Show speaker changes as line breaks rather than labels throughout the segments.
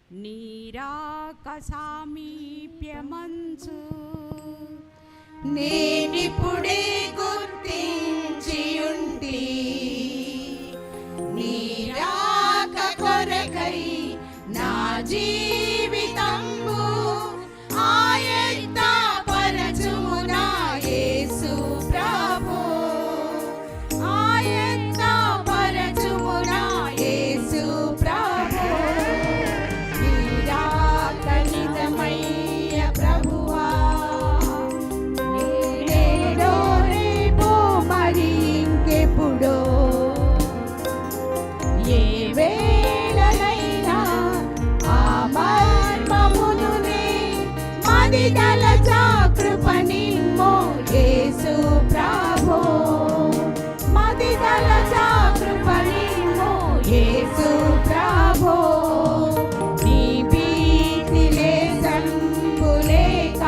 నీరాక సామీప్యమంచు
నేనిప్పుడే గుర్తించి ఉంటి నీరాక కొరకై నా జీవితంబు ఆయత్త పరచుము నా యేసు ప్రభు ఆయత్త పరచుము నా యేసు ప్రభు నీరాక నిజమయ్య ప్రభువా నేడో రేపో మరి ఇంకెప్పుడో ఏ వేళనైనా ఆ మర్మమునునే మదిదల చాకృపనిమ్మో యేసు ప్రభు మదిదల చాకృపనిమ్మో యేసు ప్రభు నీ భీతిలే సంబులేక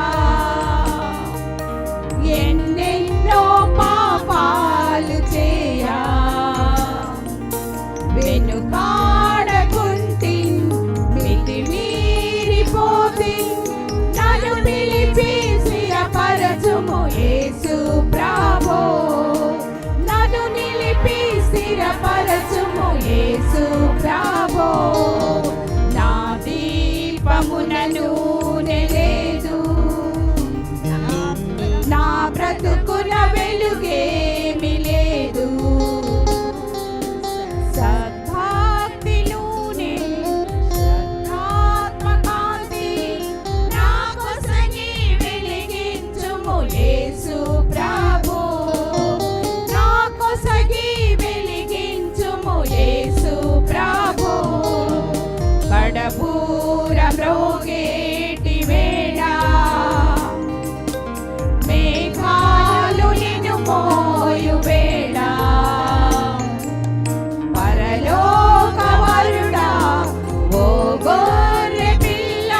ఎన్నెన్నో పాపాలు చేయా వెనుకాడకుంటిన్ మితిమీరిపోతిన్ నన్ను పిలిపి స్థిరపరచుము యేసు ప్రభు నన్ను నిలిపి స్థిరపరచుము యేసు ప్రభు నా దీపమున నూనె లేదు నా బ్రతుకున వెలుగేమి లేదు సద్భక్తిలోనే శ్రద్ధాత్మకాంతి నా కొసగి వెలిగించుము యేసు ప్రభు నా కొసగి వెలిగించుము యేసు ప్రభు కడబూర మ్రోగేటి వేళ మేఘాలు నిన్ను మోయు వేళ పరలోకవరుడా ఓ గొర్రె పిల్ల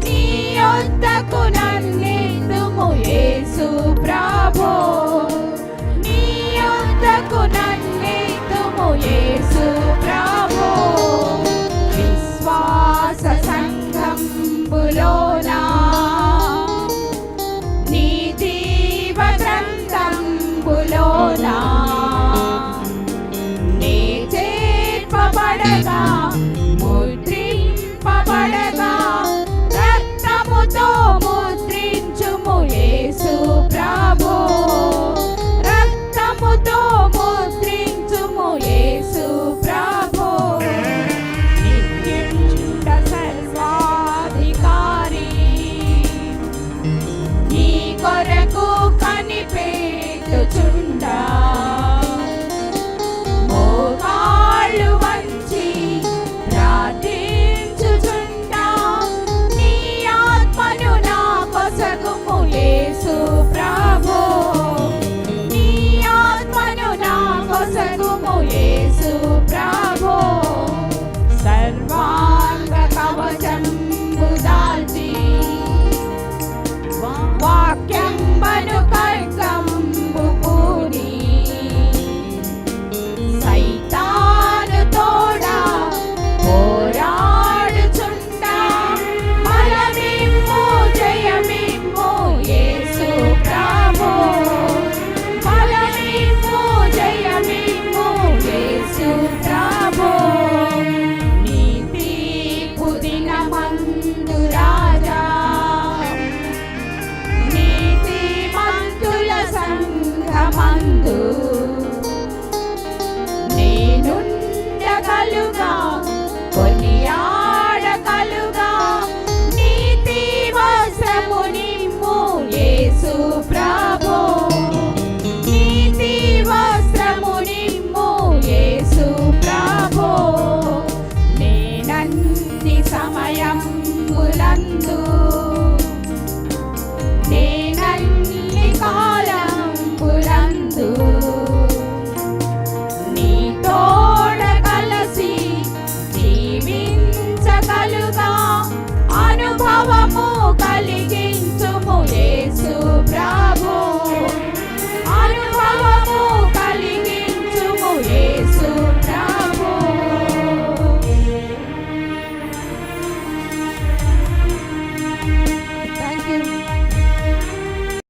నీ యొద్దకు నన్నెత్తుము యేసు ప్రభు నీ యొద్దకు నన్నెత్తుము యేసు ప్రభు విశ్వాస సంఘంబులోనా నీ జీవ గ్రంథంబులోనా నీ చేర్పబడగా